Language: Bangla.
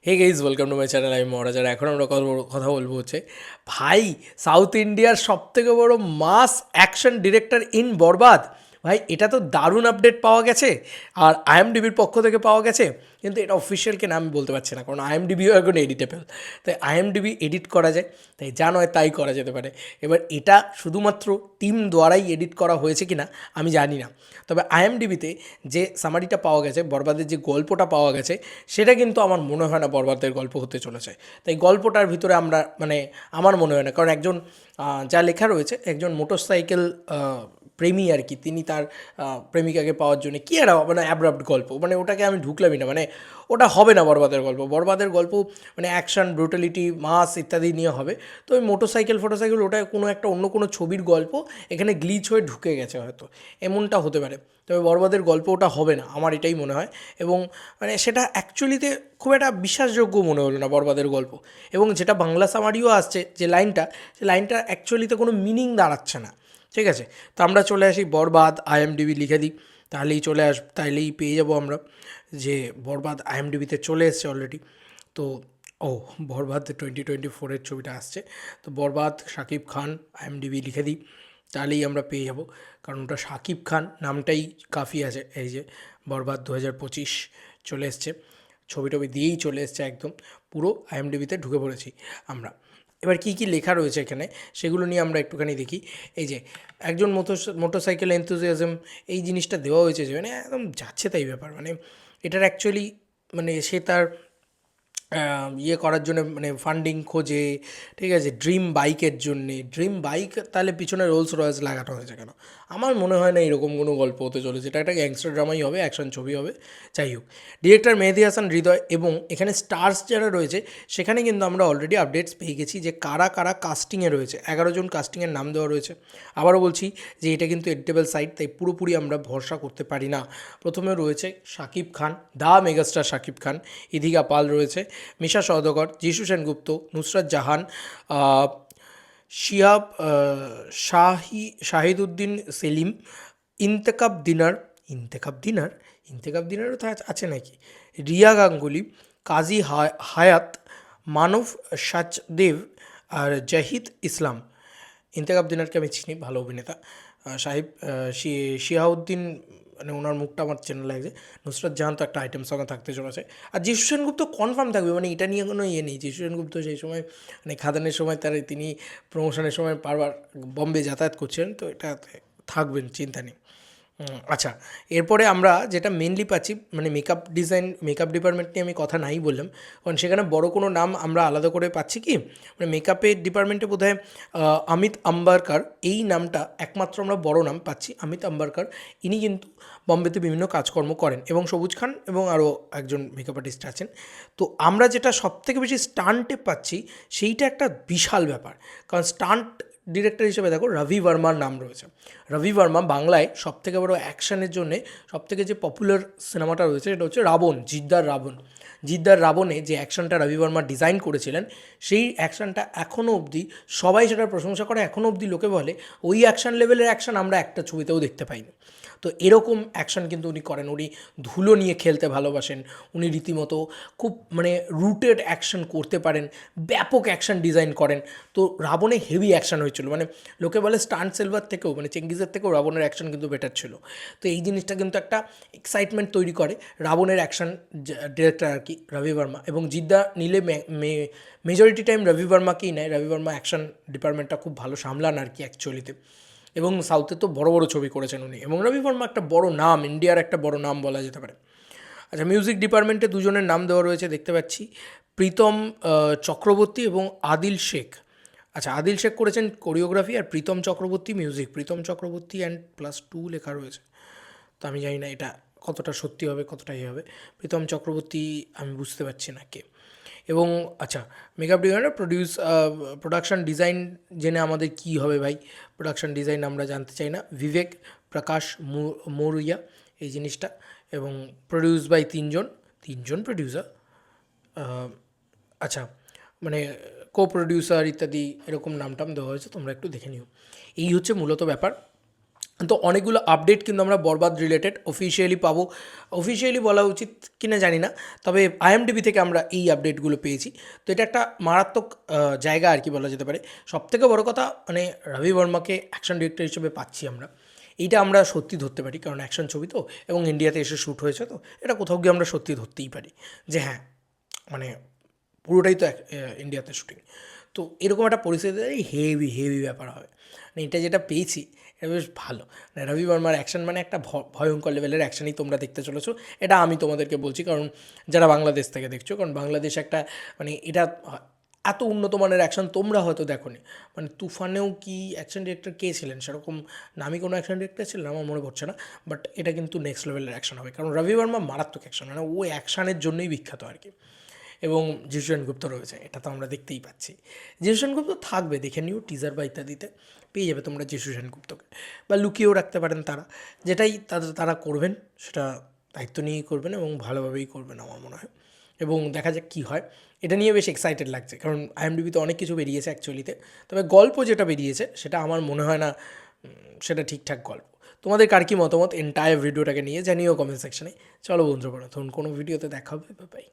Hey guys, welcome to my channel. আমি মহারাজ। আর এখন আমরা কথা বলবো হচ্ছে ভাই, সাউথ ইন্ডিয়ার সব থেকে বড় মাস অ্যাকশন ডিরেক্টর ইন বরবাদ। ভাই, এটা তো দারুণ আপডেট পাওয়া গেছে, আর আইএমডিবির পক্ষ থেকে পাওয়া গেছে। কিন্তু এটা অফিসিয়াল কিনা আমি বলতে পারছি না, কারণ আইএমডিবিও এখন এডিটেবল। তাই আইএমডিবি এডিট করা যায়, তাই যা নয় তাই করা যেতে পারে। এবার এটা শুধুমাত্র টিম দ্বারাই এডিট করা হয়েছে কিনা আমি জানি না, তবে আইএমডিবিতে যে সামারিটা পাওয়া গেছে, বরবাদের যে গল্পটা পাওয়া গেছে, সেটা কিন্তু আমার মনে হয় না বরবাদের গল্প হতে চলেছে। তাই গল্পটার ভিতরে আমরা আমার মনে হয় না, কারণ একজন যা লেখা রয়েছে, একজন মোটরসাইকেল প্রেমী আর কি, তিনি তার প্রেমিকাকে পাওয়ার জন্য কী একটা অ্যাব্রাপ্ট গল্প, ওটাকে আমি ঢুকলামই না। ওটা হবে না বরবাদের গল্প। বরবাদের গল্প অ্যাকশন, ব্রুটালিটি, মাস ইত্যাদি নিয়ে হবে। তো ওই মোটরসাইকেল ওটা কোনো একটা অন্য কোনো ছবির গল্প এখানে গ্লিচ হয়ে ঢুকে গেছে হয়তো, এমনটা হতে পারে। তবে বরবাদের গল্প ওটা হবে না, আমার এটাই মনে হয়। এবং সেটা অ্যাকচুয়ালিতে খুব একটা বিশ্বাসযোগ্য মনে হলো না বরবাদের গল্প। এবং যেটা বাংলা সামারিও আসছে, যে লাইনটা, সে লাইনটা অ্যাকচুয়ালিতে কোনো মিনিং দাঁড়াচ্ছে না। ঠিক আছে, তো আমরা চলে আসি বরবাদ, আইএমডিবি লিখে দিই, তাহলেই পেয়ে যাব আমরা যে বরবাদ আইএমডিবিতে চলে এসছে অলরেডি। তো ও, বরবাদ 2024-এর ছবিটা আসছে। তো বরবাদ শাকিব খান, আইএমডিবি লিখে দিই, তাহলেই আমরা পেয়ে যাব। কারণ ওটা শাকিব খান নামটাই কাফি আছে। এই যে বরবাদ 2025 চলে এসছে, ছবি টবি দিয়েই চলে এসছে, একদম পুরো আইএমডিবিতে ঢুকে পড়েছি আমরা। এবার কী কী লেখা রয়েছে এখানে সেগুলো নিয়ে আমরা একটুখানি দেখি। এই যে একজন মোটরসাইকেল এনথুজিয়াজম, এই জিনিসটা দেওয়া হয়েছে, যে একদম যাচ্ছে তাই ব্যাপার। এটার অ্যাকচুয়ালি সে তার ইয়ে করার জন্য ফান্ডিং খোঁজে। ঠিক আছে, ড্রিম বাইকের জন্যে, ড্রিম বাইক, তাহলে পিছনে রোলস রয়েস লাগানো হয়েছে কেন? আমার মনে হয় না এরকম কোনো গল্প হতে চলেছে। এটা একটা গ্যাংস্টার ড্রামাই হবে, অ্যাকশন ছবি হবে। যাই হোক, ডিরেক্টর মেহেদী হাসান হৃদয়, এবং এখানে স্টার্স যারা রয়েছে সেখানে কিন্তু আমরা অলরেডি আপডেটস পেয়ে গেছি যে কারা কারা কাস্টিংয়ে রয়েছে। 11 জন কাস্টিংয়ের নাম দেওয়া রয়েছে। আবারও বলছি যে এটা কিন্তু এডিটেবল সাইট, তাই পুরোপুরি আমরা ভরসা করতে পারি না। প্রথমে রয়েছে শাকিব খান, দ্য মেগাস্টার শাকিব খান, ইদিকা পাল রয়েছে, মিশা সওদাগর, যিশু সেনগুপ্ত, নুসরাত জাহান, শিহাব শাহিদুদ্দিন সেলিম, ইন্তেখাব দিনার, ইন্তেখাব দিনারও তো আছে নাকি, রিয়া গাঙ্গুলি, কাজী হায়াত, মানব সাচদেব, আর জাহিদ ইসলাম। ইন্তেখাব দিনারকে আমি চিনি, ভালো অভিনেতা। শিহাউদ্দিন, ওনার মুখটা আমার চেনা লাগছে। নুসরাত জাহান তো একটা আইটেম সঙ্গে থাকতে চলেছে। আর যিশু সেনগুপ্ত কনফার্ম থাকবে, এটা নিয়ে কোনো ইয়ে নেই। যিশু সেনগুপ্ত সেই সময় খাদানের সময় তিনি প্রমোশনের সময় বারবার বম্বে যাতায়াত করছেন, তো এটা থাকবেন, চিন্তা নেই। আচ্ছা, এরপরে আমরা যেটা মেনলি পাচ্ছি, মেকআপ ডিপার্টমেন্ট নিয়ে আমি কথা নাই বললাম, কারণ সেখানে বড় কোনো নাম আমরা আলাদা করে পাচ্ছি কি, মেকআপের ডিপার্টমেন্টে বোধহয় অমিত আম্বারকার, এই নামটা একমাত্র আমরা বড় নাম পাচ্ছি। অমিত আম্বারকার, ইনি কিন্তু বম্বেতে বিভিন্ন কাজকর্ম করেন, এবং সবুজ খান এবং আরও একজন মেকআপ আর্টিস্ট আছেন। তো আমরা যেটা সবথেকে বেশি স্টান্টে পাচ্ছি, সেইটা একটা বিশাল ব্যাপার। কারণ স্টান্ট ডিরেক্টর হিসেবে দেখো রবি বর্মার নাম রয়েছে। রবি বর্মা বাংলায় সবথেকে বড় অ্যাকশনের জন্যে সবথেকে যে পপুলার সিনেমাটা রয়েছে সেটা হচ্ছে রাবণ, জিদ্দার রাবণে যে অ্যাকশনটা রবি বর্মা ডিজাইন করেছিলেন, সেই অ্যাকশনটা এখনও অবধি সবাই সেটার প্রশংসা করে। এখনও অবধি লোকে বলে ওই অ্যাকশন লেভেলের অ্যাকশন আমরা একটা ছবিতেও দেখতে পাইনি। তো এরকম অ্যাকশন কিন্তু উনি করেন। উনি ধুলো নিয়ে খেলতে ভালোবাসেন, উনি রীতিমতো খুব রুটেড অ্যাকশন করতে পারেন, ব্যাপক অ্যাকশন ডিজাইন করেন। তো রাবণে হেভি অ্যাকশন হয়েছিল, লোকে বলে স্টান্ট সিলভার থেকেও, চেঙ্গিজের থেকেও রাবণের অ্যাকশন কিন্তু বেটার ছিল। তো এই জিনিসটা কিন্তু একটা এক্সাইটমেন্ট তৈরি করে রাবণের অ্যাকশন ডিরেক্টর আর কি রবি বর্মা। এবং জিদ্দা নিলে মেজরিটি টাইম রবি বর্মাকেই নেয়। রবি বর্মা অ্যাকশন ডিপার্টমেন্টটা খুব ভালো সামলান আর কি অ্যাকচুয়ালিতে। এবং সাউথে তো বড় বড় ছবি করেছেন উনি, এবং রবি বর্মা একটা বড় নাম, ইন্ডিয়ার একটা বড় নাম বলা যেতে পারে। আচ্ছা, মিউজিক ডিপার্টমেন্টে 2 জনের নাম দেওয়া রয়েছে, দেখতে পাচ্ছি, প্রীতম চক্রবর্তী এবং আদিল শেখ। আচ্ছা, আদিল শেখ করেছেন কোরিওগ্রাফি, আর প্রীতম চক্রবর্তী মিউজিক। প্রীতম চক্রবর্তী অ্যান্ড +2 লেখা রয়েছে, তো আমি জানি না এটা কতটা সত্যি হবে, কতটা ইয়ে হবে। প্রীতম চক্রবর্তী আমি বুঝতে পারছি না কে। এবং আচ্ছা, মেকআপ ডিজাইনার, প্রোডাকশন ডিজাইন জেনে আমাদের কী হবে ভাই? প্রোডাকশন ডিজাইন আমরা জানতে চাই না। বিবেক প্রকাশ মৌরিয়া এই জিনিসটা, এবং প্রডিউস বাই 3জন প্রডিউসার। আচ্ছা, মানে কো প্রডিউসার ইত্যাদি এরকম নাম টাম দেওয়া হয়েছে, তোমরা একটু দেখে নিও। এই হচ্ছে মূলত ব্যাপার। তো অনেকগুলো আপডেট কিন্তু আমরা বরবাদ রিলেটেড অফিসিয়ালি পাবো, অফিসিয়ালি বলা উচিত কিনা জানি না, তবে আইএমডিবি থেকে আমরা এই আপডেটগুলো পেয়েছি। তো এটা একটা মারাত্মক জায়গা আর কি বলা যেতে পারে। সবথেকে বড় কথা মানে রবি বর্মাকে অ্যাকশন ডিরেক্টর হিসেবে পাচ্ছি আমরা, এইটা আমরা সত্যি ধরতে পারি, কারণ অ্যাকশন ছবি তো, এবং ইন্ডিয়াতে এসে শ্যুট হয়েছে, তো এটা কোথাও গিয়ে আমরা সত্যি ধরতেই পারি যে হ্যাঁ মানে পুরোটাই তো ইন্ডিয়াতে শুটিং। তো এরকম একটা পরিস্থিতিতে হেভি হেভি ব্যাপার হবে, মানে এটা যেটা পেয়েছি এটা বেশ ভালো। মানে রবি বর্মার অ্যাকশন মানে একটা ভয়ঙ্কর লেভেলের অ্যাকশনই তোমরা দেখতে চলেছো, এটা আমি তোমাদেরকে বলছি, কারণ যারা বাংলাদেশ থেকে দেখছো, কারণ বাংলাদেশ একটা মানে এটা এত উন্নত মানের অ্যাকশন তোমরা হয়তো দেখোনি। মানে তুফানেও কি অ্যাকশন ডিরেক্টর কে ছিলেন, সেরকম নামি কোনো অ্যাকশন ডিরেক্টর ছিলেন আমার মনে পড়ছে না, বাট এটা কিন্তু নেক্সট লেভেলের অ্যাকশন হবে, কারণ রবি বর্মা মারাত্মক অ্যাকশন, মানে ও অ্যাকশানের জন্যই বিখ্যাত আর কি। এবং যিশু সেনগুপ্ত রয়েছে, এটা তো আমরা দেখতেই পাচ্ছি। যিশু সেনগুপ্ত থাকবে, দেখে নিও টিজার বা ইত্যাদিতে পেয়ে যাবে তোমরা যিশু সেনগুপ্তকে, বা লুকিয়েও রাখতে পারেন তারা, যেটাই তারা করবেন সেটা দায়িত্ব নিয়েই করবেন এবং ভালোভাবেই করবেন আমার মনে হয়। এবং দেখা যাক কী হয়, এটা নিয়ে বেশ এক্সাইটেড লাগছে, কারণ আইএমডিবিতে অনেক কিছু বেরিয়েছে অ্যাকচুয়ালিতে, তবে গল্প যেটা বেরিয়েছে সেটা আমার মনে হয় না সেটা ঠিকঠাক গল্প। তোমাদের কার কী মতামত এন্টায়ার ভিডিওটাকে নিয়ে জানিও কমেন্ট সেকশনে। চলো বন্ধুরা, তখন কোনো ভিডিওতে দেখা হবে, বাই।